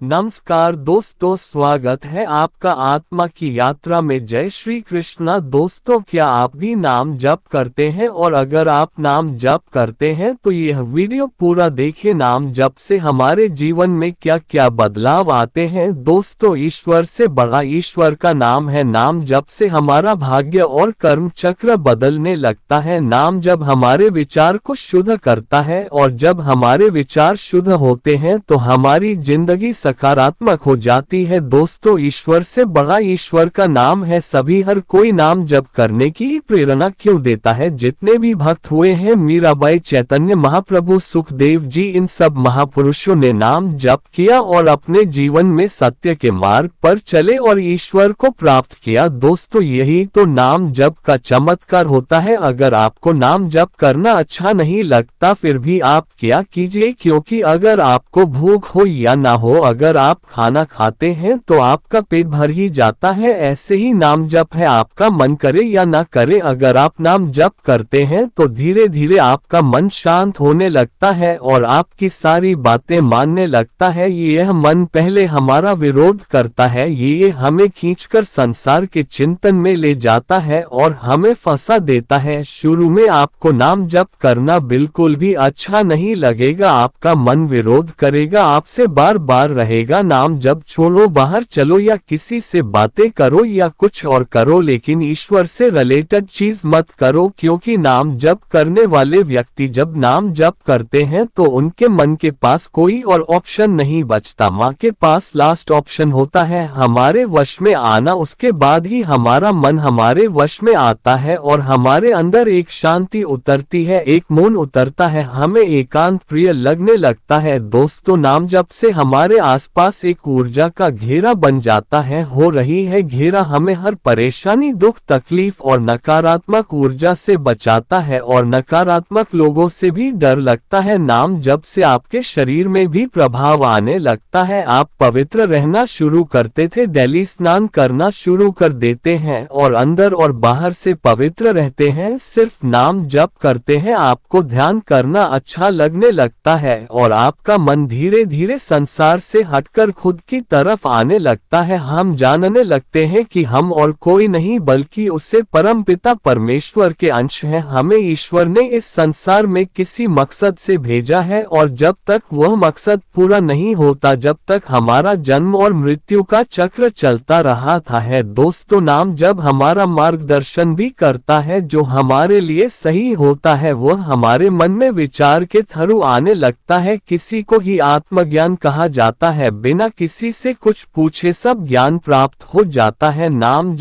नमस्कार दोस्तों, स्वागत है आपका आत्मा की यात्रा में। जय श्री कृष्णा। दोस्तों, क्या आप भी नाम जप करते हैं? और अगर आप नाम जप करते हैं तो यह वीडियो पूरा देखें। नाम जप से हमारे जीवन में क्या क्या बदलाव आते हैं। दोस्तों, ईश्वर से बड़ा ईश्वर का नाम है। नाम जप से हमारा भाग्य और कर्म चक्र बदलने लगता है। नाम जब हमारे विचार को शुद्ध करता है, और जब हमारे विचार शुद्ध होते हैं तो हमारी जिंदगी सकारात्मक हो जाती है। दोस्तों, ईश्वर से बड़ा ईश्वर का नाम है। सभी हर कोई नाम जप करने की प्रेरणा क्यों देता है? जितने भी भक्त हुए हैं, मीराबाई, चैतन्य महाप्रभु, सुखदेव जी, इन सब महापुरुषों ने नाम जप किया और अपने जीवन में सत्य के मार्ग पर चले और ईश्वर को प्राप्त किया। दोस्तों, यही तो नाम जप का चमत्कार होता है। अगर आपको नाम जप करना अच्छा नहीं लगता, फिर भी आप क्या कीजिए, क्योंकि अगर आपको भूख हो या ना हो, अगर आप खाना खाते हैं तो आपका पेट भर ही जाता है। ऐसे ही नाम जप है, आपका मन करे या ना करे, अगर आप नाम जप करते हैं तो धीरे धीरे आपका मन शांत होने लगता है और आपकी सारी बातें मानने लगता है। यह मन पहले हमारा विरोध करता है, ये हमें खींचकर संसार के चिंतन में ले जाता है और हमें फंसा देता है। शुरू में आपको नाम जप करना बिल्कुल भी अच्छा नहीं लगेगा, आपका मन विरोध करेगा, आपसे बार बार रहेगा नाम जप छोड़ो, बाहर चलो या किसी से बातें करो या कुछ और करो, लेकिन ईश्वर से रिलेटेड चीज मत करो। क्योंकि नाम जप करने वाले व्यक्ति जब नाम जप करते हैं तो उनके मन के पास कोई और ऑप्शन नहीं बचता। माँ के पास लास्ट ऑप्शन होता है हमारे वश में आना, उसके बाद ही हमारा मन हमारे वश में आता है और हमारे अंदर एक शांति उतरती है, एक मौन उतरता है, हमें एकांत प्रिय लगने लगता है। दोस्तों, नाम जप से हमारे आसपास एक ऊर्जा का घेरा बन जाता है, हो रही है घेरा, हमें हर परेशानी, दुख, तकलीफ और नकारात्मक ऊर्जा से बचाता है और नकारात्मक लोगों से भी डर लगता है। नाम जप से आपके शरीर में भी प्रभाव आने लगता है। आप पवित्र रहना शुरू करते थे, डेली स्नान करना शुरू कर देते हैं और अंदर और बाहर से पवित्र रहते हैं। सिर्फ नाम जप करते हैं, आपको ध्यान करना अच्छा लगने लगता है और आपका मन धीरे धीरे संसार से हटकर खुद की तरफ आने लगता है। हम जानने लगते हैं कि हम और कोई नहीं बल्कि उससे परमपिता परमेश्वर के अंश हैं। हमें ईश्वर ने इस संसार में किसी मकसद से भेजा है और जब तक वह मकसद पूरा नहीं होता, जब तक हमारा जन्म और मृत्यु का चक्र चलता रहा है। दोस्तों, नाम जब हमारा मार्गदर्शन भी करता है, जो हमारे लिए सही होता है वह हमारे मन में विचार के थ्रू आने लगता है। किसी को ही आत्मज्ञान कहा जाता है, बिना किसी से कुछ पूछे सब ज्ञान प्राप्त हो जाता है। नाम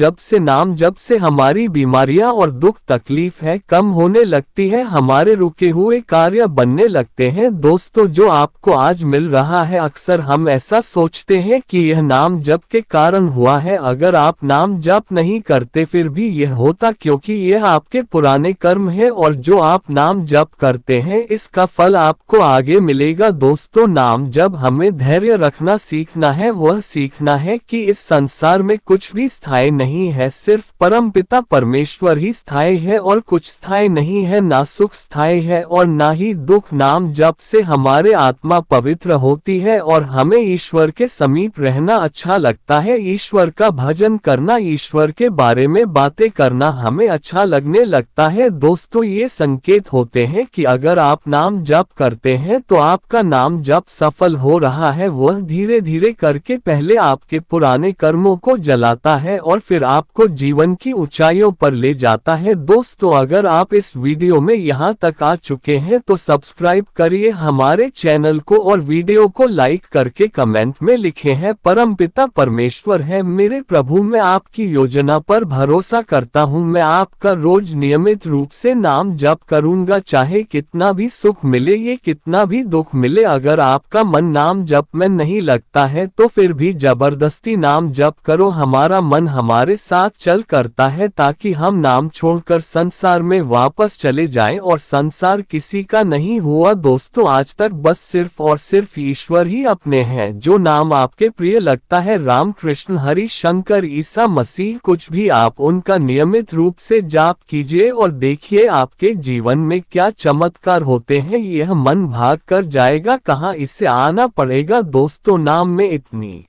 जप से हमारी बीमारियां और दुख तकलीफ है कम होने लगती है, हमारे रुके हुए कार्य बनने लगते हैं। दोस्तों, जो आपको आज मिल रहा है, अक्सर हम ऐसा सोचते हैं कि यह नाम जप के कारण हुआ है। अगर आप नाम जप नहीं करते फिर भी यह होता, क्योंकि यह आपके पुराने कर्म है और जो आप नाम जप करते हैं इसका फल आपको आगे मिलेगा। दोस्तों, नाम जब हमें धैर्य रखना सीखना है, वह सीखना है कि इस संसार में कुछ भी स्थायी नहीं है, सिर्फ परमपिता परमेश्वर ही स्थायी है और कुछ स्थायी नहीं है, ना सुख स्थायी है और ना ही दुख। नाम जप से हमारे आत्मा पवित्र होती है और हमें ईश्वर के समीप रहना अच्छा लगता है। ईश्वर का भजन करना, ईश्वर के बारे में बातें करना हमें अच्छा लगने लगता है। दोस्तों, ये संकेत होते हैं कि अगर आप नाम जप करते हैं तो आपका नाम जप सफल हो रहा है। वह धीरे धीरे करके पहले आपके पुराने कर्मों को जलाता है और फिर आपको जीवन की ऊंचाइयों पर ले जाता है। दोस्तों, अगर आप इस वीडियो में यहाँ तक आ चुके हैं तो सब्सक्राइब करिए हमारे चैनल को और वीडियो को लाइक करके कमेंट में लिखे हैं परमपिता परमेश्वर है मेरे प्रभु, मैं आपकी योजना पर भरोसा करता हूँ। मैं आपका रोज नियमित रूप से नाम जप करूंगा, चाहे कितना भी सुख मिले ये कितना भी दुख मिले। अगर आपका मन नाम जप में नहीं लगता है तो फिर भी जबरदस्ती नाम जप करो, हमारा मन हमारे साथ चल करता है ताकि हम नाम छोड़कर संसार में वापस चले जाएं और संसार किसी का नहीं हुआ। दोस्तों, आज तक बस सिर्फ और सिर्फ ईश्वर ही अपने हैं। जो नाम आपके प्रिय लगता है, राम, कृष्ण, हरि, शंकर, ईसा मसीह, कुछ भी, आप उनका नियमित रूप से जाप कीजिए और देखिए आपके जीवन में क्या चमत्कार होते हैं। यह मन भाग कर जाएगा, कहाँ इससे आना पड़ेगा। दोस्तों, दोस्तों नाम में इतनी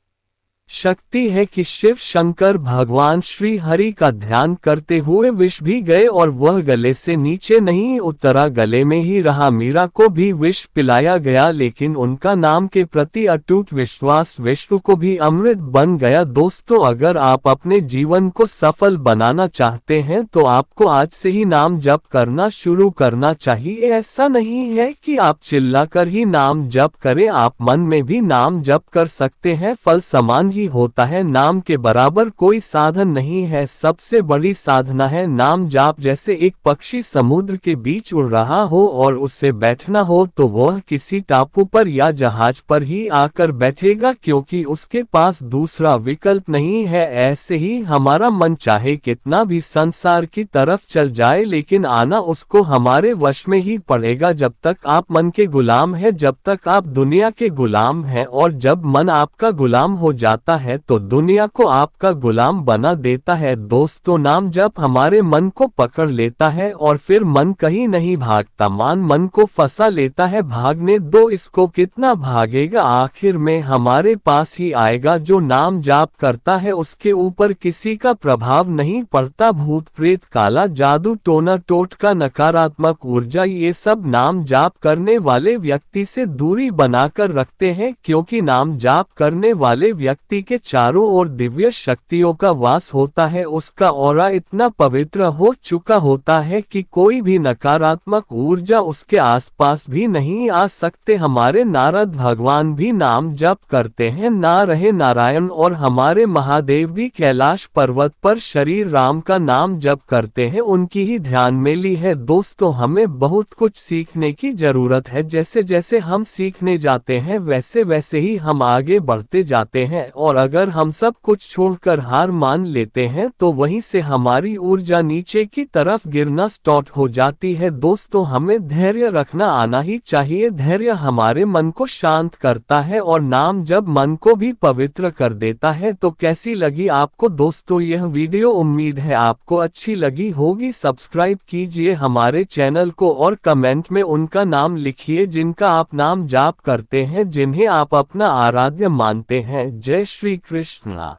शक्ति है कि शिव शंकर भगवान श्री हरि का ध्यान करते हुए विष भी गए और वह गले से नीचे नहीं उतरा, गले में ही रहा। मीरा को भी विष पिलाया गया, लेकिन उनका नाम के प्रति अटूट विश्वास विष्णु को भी अमृत बन गया। दोस्तों, अगर आप अपने जीवन को सफल बनाना चाहते हैं तो आपको आज से ही नाम जप करना शुरू करना चाहिए। ऐसा नहीं है कि आप चिल्लाकर ही नाम जप करें, आप मन में भी नाम जप कर सकते हैं। फल समान होता है, नाम के बराबर कोई साधन नहीं है। सबसे बड़ी साधना है नाम जाप। जैसे एक पक्षी समुद्र के बीच उड़ रहा हो और उससे बैठना हो तो वह किसी टापू पर या जहाज पर ही आकर बैठेगा, क्योंकि उसके पास दूसरा विकल्प नहीं है। ऐसे ही हमारा मन चाहे कितना भी संसार की तरफ चल जाए, लेकिन आना उसको हमारे वश में ही पड़ेगा। जब तक आप मन के गुलाम है, जब तक आप दुनिया के गुलाम हैं, और जब मन आपका गुलाम हो जाता है तो दुनिया को आपका गुलाम बना देता है। दोस्तों, नाम जप हमारे मन को पकड़ लेता है और फिर मन कहीं नहीं भागता, मन को फंसा लेता है। भागने दो इसको, कितना भागेगा, आखिर में हमारे पास ही आएगा। जो नाम जाप करता है उसके ऊपर किसी का प्रभाव नहीं पड़ता। भूत प्रेत, काला जादू, टोना टोटका, नकारात्मक ऊर्जा, ये सब नाम जाप करने वाले व्यक्ति से दूरी बनाकर रखते हैं, क्योंकि नाम जाप करने वाले व्यक्ति के चारों ओर दिव्य शक्तियों का वास होता है। उसका ऑरा इतना पवित्र हो चुका होता है कि कोई भी नकारात्मक ऊर्जा उसके आसपास भी नहीं आ सकते। हमारे नारद भगवान भी नाम जप करते हैं, ना रहे नारायण, और हमारे महादेव भी कैलाश पर्वत पर शरीर राम का नाम जप करते हैं, उनकी ही ध्यान में ली है। दोस्तों, हमें बहुत कुछ सीखने की जरूरत है। जैसे जैसे हम सीखने जाते हैं वैसे वैसे ही हम आगे बढ़ते जाते हैं, और अगर हम सब कुछ छोड़कर हार मान लेते हैं तो वहीं से हमारी ऊर्जा नीचे की तरफ गिरना स्टार्ट हो जाती है। दोस्तों, हमें धैर्य रखना आना ही चाहिए। धैर्य हमारे मन को शांत करता है और नाम जब मन को भी पवित्र कर देता है। तो कैसी लगी आपको दोस्तों यह वीडियो? उम्मीद है आपको अच्छी लगी होगी। सब्सक्राइब कीजिए हमारे चैनल को और कमेंट में उनका नाम लिखिए जिनका आप नाम जाप करते हैं, जिन्हें आप अपना आराध्य मानते हैं। जय श्री कृष्णा।